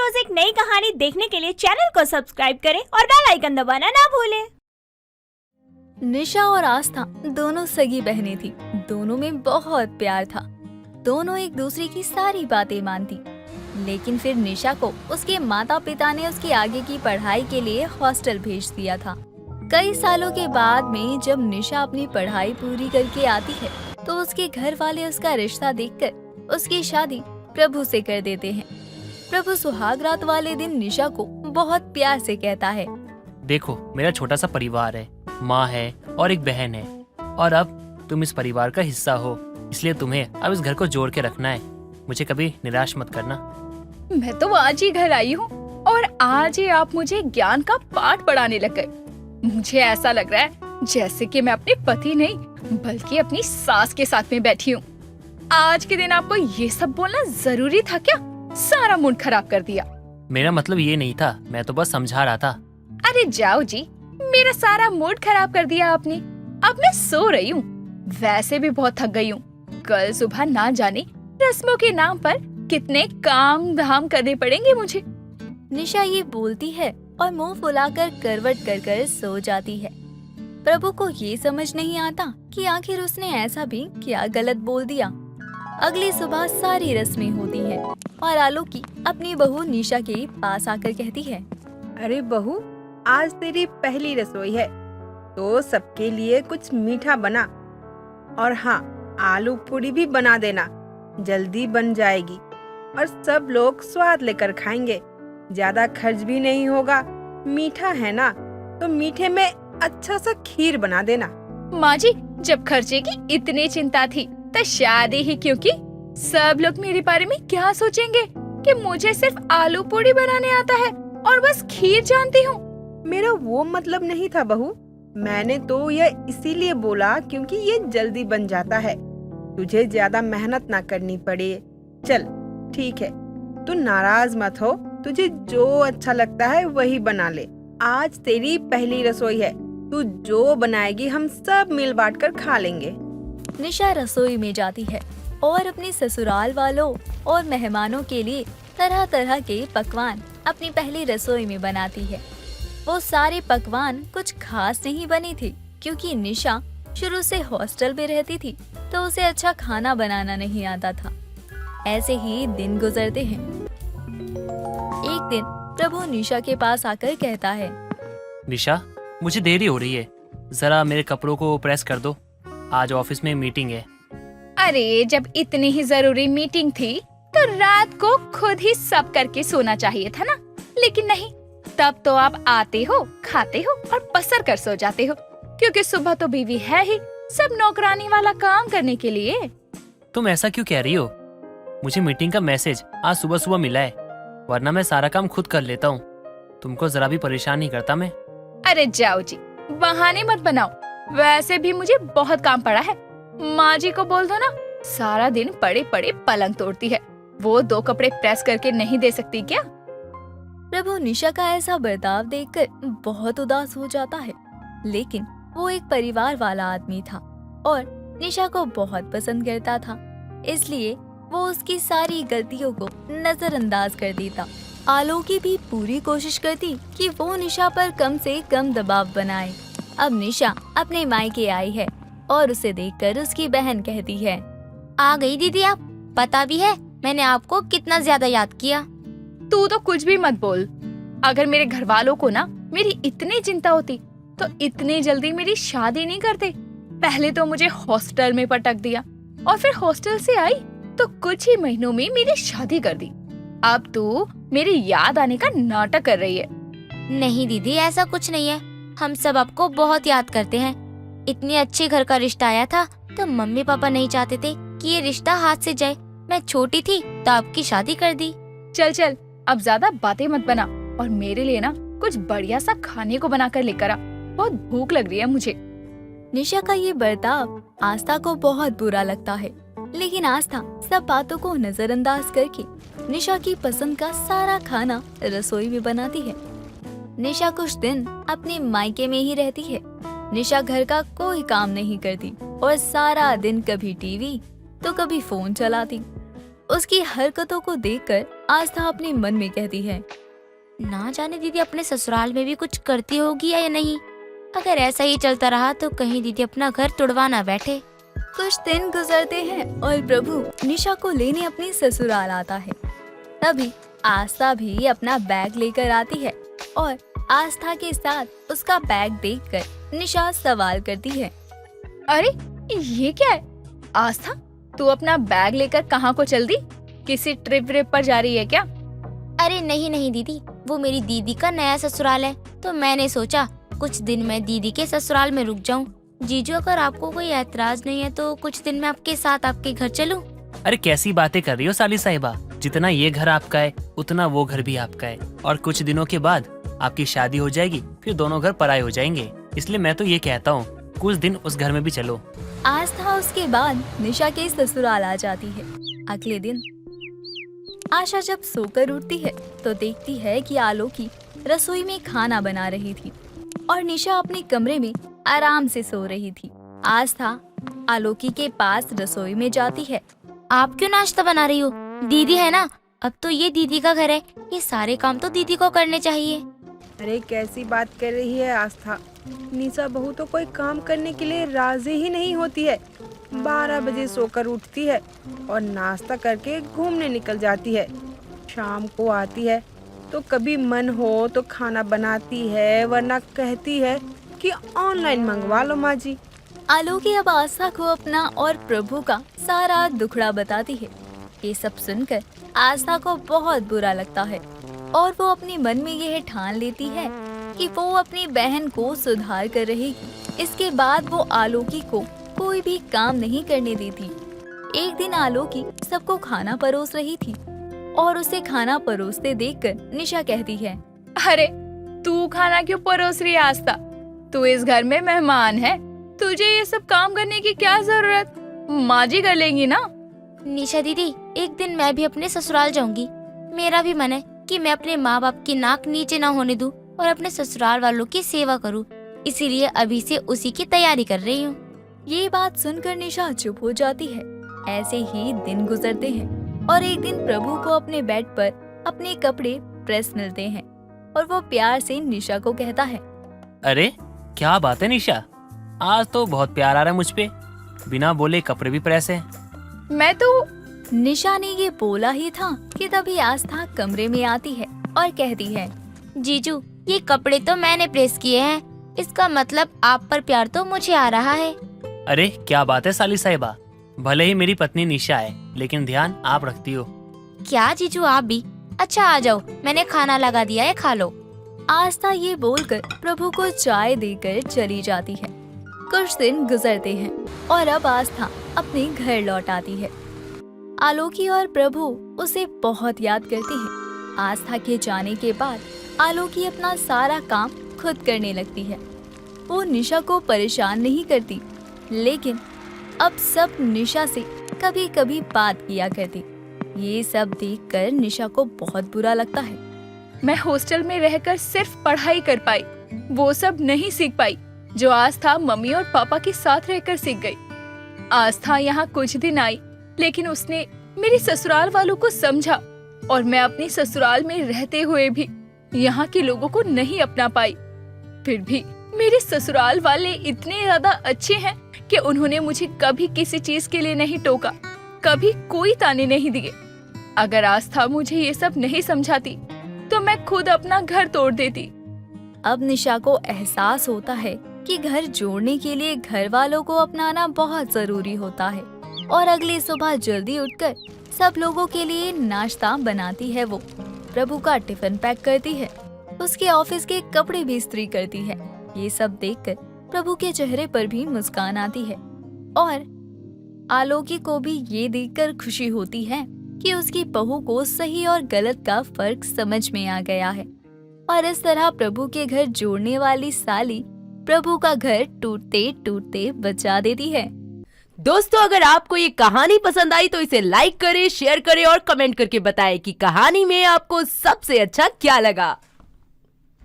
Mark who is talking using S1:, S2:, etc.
S1: रोज एक नई कहानी देखने के लिए चैनल को सब्सक्राइब करें और बेल आइकन दबाना ना भूलें।
S2: निशा और आस्था दोनों सगी बहनें थी। दोनों में बहुत प्यार था। दोनों एक दूसरे की सारी बातें मानती। लेकिन फिर निशा को उसके माता पिता ने उसकी आगे की पढ़ाई के लिए हॉस्टल भेज दिया था। कई सालों के बाद में जब निशा अपनी पढ़ाई पूरी करके आती है तो उसके घर वाले उसका रिश्ता देखकर उसकी शादी प्रभु से कर देते हैं। प्रभु सुहाग रात वाले दिन निशा को बहुत प्यार से कहता है,
S3: देखो मेरा छोटा सा परिवार है, माँ है और एक बहन है, और अब तुम इस परिवार का हिस्सा हो, इसलिए तुम्हें अब इस घर को जोड़ के रखना है। मुझे कभी निराश मत करना।
S4: मैं तो आज ही घर आई हूँ और आज ही आप मुझे ज्ञान का पाठ पढ़ाने लग गए। मुझे ऐसा लग रहा है जैसे कि मैं अपने पति नहीं बल्कि अपनी सास के साथ में बैठी हूँ। आज के दिन आपको ये सब बोलना जरूरी था क्या? सारा मूड खराब कर दिया।
S3: मेरा मतलब ये नहीं था, मैं तो बस समझा रहा था।
S4: अरे जाओ जी, मेरा सारा मूड खराब कर दिया आपने। अब मैं सो रही हूँ, वैसे भी बहुत थक गई हूँ। कल सुबह ना जाने रस्मों के नाम पर कितने काम धाम करने पड़ेंगे मुझे।
S2: निशा ये बोलती है और मुंह फुलाकर करवट कर कर सो जाती है। प्रभु को ये समझ नहीं आता कि आखिर उसने ऐसा भी क्या गलत बोल दिया। अगली सुबह सारी रस्में होती हैं और आलोकी अपनी बहू निशा के पास आकर कहती है,
S5: अरे बहू, आज तेरी पहली रसोई है तो सबके लिए कुछ मीठा बना, और हाँ, आलू पूरी भी बना देना, जल्दी बन जाएगी और सब लोग स्वाद लेकर खाएंगे। ज्यादा खर्च भी नहीं होगा। मीठा है ना, तो मीठे में अच्छा सा खीर बना देना।
S4: माँ जी, जब खर्चे की इतनी चिंता थी तो शादी ही क्यों की? सब लोग मेरे बारे में क्या सोचेंगे कि मुझे सिर्फ आलू पूरी बनाने आता है और बस खीर जानती हूँ।
S5: मेरा वो मतलब नहीं था बहू, मैंने तो यह इसीलिए बोला क्योंकि ये जल्दी बन जाता है, तुझे ज्यादा मेहनत ना करनी पड़े। चल ठीक है, तू नाराज मत हो, तुझे जो अच्छा लगता है वही बना ले। आज तेरी पहली रसोई है, तू जो बनाएगी हम सब मिल बांट कर खा लेंगे।
S2: निशा रसोई में जाती है और अपने ससुराल वालों और मेहमानों के लिए तरह तरह के पकवान अपनी पहली रसोई में बनाती है। वो सारे पकवान कुछ खास नहीं बने थे क्योंकि निशा शुरू से हॉस्टल में रहती थी तो उसे अच्छा खाना बनाना नहीं आता था। ऐसे ही दिन गुजरते हैं। एक दिन प्रभु निशा के पास आकर कहता है,
S3: निशा, मुझे देरी हो रही है, जरा मेरे कपड़ों को प्रेस कर दो, आज ऑफिस में मीटिंग है।
S4: अरे जब इतनी ही जरूरी मीटिंग थी तो रात को खुद ही सब करके सोना चाहिए था ना, लेकिन नहीं, तब तो आप आते हो, खाते हो और पसर कर सो जाते हो, क्योंकि सुबह तो बीवी है ही सब नौकरानी वाला काम करने के लिए।
S3: तुम ऐसा क्यों कह रही हो? मुझे मीटिंग का मैसेज आज सुबह सुबह मिला है, वरना मैं सारा काम खुद कर लेता हूँ। तुमको जरा भी परेशान नहीं करता मैं।
S4: अरे जाओ जी, बहाने मत बनाओ, वैसे भी मुझे बहुत काम पड़ा है। माँ जी को बोल दो ना, सारा दिन पड़े पड़े पलंग तोड़ती है, वो 2 कपड़े प्रेस करके नहीं दे सकती क्या?
S2: प्रभु निशा का ऐसा बर्ताव देखकर बहुत उदास हो जाता है, लेकिन वो एक परिवार वाला आदमी था और निशा को बहुत पसंद करता था, इसलिए वो उसकी सारी गलतियों को नजरअंदाज कर देता। आलोकी भी पूरी कोशिश करती कि वो निशा पर कम से कम दबाव बनाए। अब निशा अपने मायके आई है और उसे देखकर उसकी बहन कहती है,
S6: आ गई दीदी आप, पता भी है मैंने आपको कितना ज्यादा याद किया।
S4: तू तो कुछ भी मत बोल। अगर मेरे घर वालों को ना मेरी इतनी चिंता होती तो इतनी जल्दी मेरी शादी नहीं करते। पहले तो मुझे हॉस्टल में पटक दिया और फिर हॉस्टल से आई तो कुछ ही महीनों में मेरी शादी कर दी। अब तू मेरी याद आने का नाटक कर रही है।
S6: नहीं दीदी, ऐसा कुछ नहीं है, हम सब आपको बहुत याद करते हैं। इतने अच्छे घर का रिश्ता आया था तो मम्मी पापा नहीं चाहते थे कि ये रिश्ता हाथ से जाए। मैं छोटी थी तो आपकी शादी कर दी।
S4: चल चल, अब ज्यादा बातें मत बना और मेरे लिए ना कुछ बढ़िया सा खाने को बना कर लेकर आ, बहुत भूख लग रही है मुझे।
S2: निशा का ये बर्ताव आस्था को बहुत बुरा लगता है, लेकिन आस्था सब बातों को नजरअंदाज करके निशा की पसंद का सारा खाना रसोई में बनाती है। निशा कुछ दिन अपने मायके में ही रहती है। निशा घर का कोई काम नहीं करती और सारा दिन कभी टीवी तो कभी फोन चलाती। उसकी हरकतों को देखकर आस्था अपने मन में कहती है,
S6: ना जाने दीदी अपने ससुराल में भी कुछ करती होगी या नहीं। अगर ऐसा ही चलता रहा तो कहीं दीदी अपना घर तुड़वा ना बैठे।
S2: कुछ दिन गुजरते हैं और प्रभु निशा को लेने अपने ससुराल आता है। तभी आस्था भी अपना बैग लेकर आती है और आस्था के साथ उसका बैग देखकर निशा सवाल करती है,
S4: अरे ये क्या है? आस्था, तू अपना बैग लेकर कहाँ को चल दी? किसी ट्रिप व्रिप पर जा रही है क्या?
S6: अरे नहीं नहीं दीदी, वो मेरी दीदी का नया ससुराल है, तो मैंने सोचा कुछ दिन मैं दीदी के ससुराल में रुक जाऊं। जीजू, अगर आपको कोई ऐतराज नहीं है तो कुछ दिन मैं आपके साथ आपके घर चलूं?
S3: अरे कैसी बातें कर रही हो साली साहिबा, जितना ये घर आपका है उतना वो घर भी आपका है, और कुछ दिनों के बाद आपकी शादी हो जाएगी, फिर दोनों घर पराये हो जाएंगे। इसलिए मैं तो ये कहता हूँ कुछ दिन उस घर में भी चलो।
S2: आस्था उसके बाद निशा के ससुराल आ जाती है। अगले दिन आशा जब सोकर उठती है तो देखती है कि आलोकी रसोई में खाना बना रही थी और निशा अपने कमरे में आराम से सो रही थी। आस्था आलोकी के पास रसोई में जाती है।
S6: आप क्यों नाश्ता बना रही हो? दीदी है ना, अब तो ये दीदी का घर है, ये सारे काम तो दीदी को करने चाहिए।
S5: अरे कैसी बात कर रही है आस्था, निशा बहू तो कोई काम करने के लिए राजी ही नहीं होती है। 12 बजे सोकर उठती है और नाश्ता करके घूमने निकल जाती है। शाम को आती है तो कभी मन हो तो खाना बनाती है, वरना कहती है कि ऑनलाइन मंगवा लो माँ जी।
S2: आलोकी अब आस्था को अपना और प्रभु का सारा दुखड़ा बताती है। ये सब सुनकर आस्था को बहुत बुरा लगता है और वो अपने मन में यह ठान लेती है कि वो अपनी बहन को सुधार कर रहेगी। इसके बाद वो आलोकी को कोई भी काम नहीं करने देती। एक दिन आलोकी सबको खाना परोस रही थी और उसे खाना परोसते देखकर निशा कहती है,
S4: अरे तू खाना क्यों परोस रही है आस्था? तू इस घर में मेहमान है, तुझे ये सब काम करने की क्या जरूरत? माँ जी कर लेंगी ना।
S6: निशा दीदी, एक दिन मैं भी अपने ससुराल जाऊंगी। मेरा भी मन है कि मैं अपने माँ बाप की नाक नीचे ना होने दूं और अपने ससुराल वालों की सेवा करूं। इसीलिए अभी से उसी की तैयारी कर रही हूँ।
S2: ये बात सुनकर निशा चुप हो जाती है। ऐसे ही दिन गुजरते हैं और एक दिन प्रभु को अपने बेड पर अपने कपड़े प्रेस मिलते हैं और वो प्यार से निशा को कहता है,
S3: अरे क्या बात है निशा, आज तो बहुत प्यार आ रहा है मुझ पे, बिना बोले कपड़े भी प्रेस है।
S4: मैं तो
S2: निशा ने ये बोला ही था कि तभी आस्था कमरे में आती है और कहती है,
S6: जीजू, ये कपड़े तो मैंने प्रेस किए हैं, इसका मतलब आप पर प्यार तो मुझे आ रहा है।
S3: अरे क्या बात है साली साहिबा, भले ही मेरी पत्नी निशा है लेकिन ध्यान आप रखती हो।
S6: क्या जीजू, आप भी? अच्छा आ जाओ, मैंने खाना लगा दिया है, खा लो।
S2: आस्था ये बोलकर प्रभु को चाय देकर चली जाती है। कुछ दिन गुजरते हैं और अब आस्था अपने घर लौट आती है। आलोकी और प्रभु उसे बहुत याद करते हैं। आस्था के जाने के बाद आलोकी अपना सारा काम खुद करने लगती है। वो निशा को परेशान नहीं करती, लेकिन अब सब निशा से कभी कभी बात किया करती। ये सब देखकर निशा को बहुत बुरा लगता है।
S4: मैं हॉस्टल में रहकर सिर्फ पढ़ाई कर पाई, वो सब नहीं सीख पाई जो आस्था मम्मी और पापा के साथ रहकर सीख गई। आस्था यहाँ कुछ दिन आई, लेकिन उसने मेरे ससुराल वालों को समझा और मैं अपने ससुराल में रहते हुए भी यहाँ के लोगों को नहीं अपना पाई। फिर भी मेरे ससुराल वाले इतने ज्यादा अच्छे हैं कि उन्होंने मुझे कभी किसी चीज के लिए नहीं टोका, कभी कोई ताने नहीं दिए। अगर आस्था मुझे ये सब नहीं समझाती तो मैं खुद अपना घर तोड़ देती।
S2: अब निशा को एहसास होता है कि घर जोड़ने के लिए घर वालों को अपनाना बहुत जरूरी होता है और अगली सुबह जल्दी उठकर सब लोगों के लिए नाश्ता बनाती है। वो प्रभु का टिफिन पैक करती है, उसके ऑफिस के कपड़े भी इस्त्री करती है। ये सब देखकर प्रभु के चेहरे पर भी मुस्कान आती है और आलोकी को भी ये देखकर खुशी होती है कि उसकी बहू को सही और गलत का फर्क समझ में आ गया है। और इस तरह प्रभु के घर जोड़ने वाली साली प्रभु का घर टूटते टूटते बचा देती है।
S7: दोस्तों, अगर आपको ये कहानी पसंद आई तो इसे लाइक करें, शेयर करें और कमेंट करके बताएं कि कहानी में आपको सबसे अच्छा क्या लगा।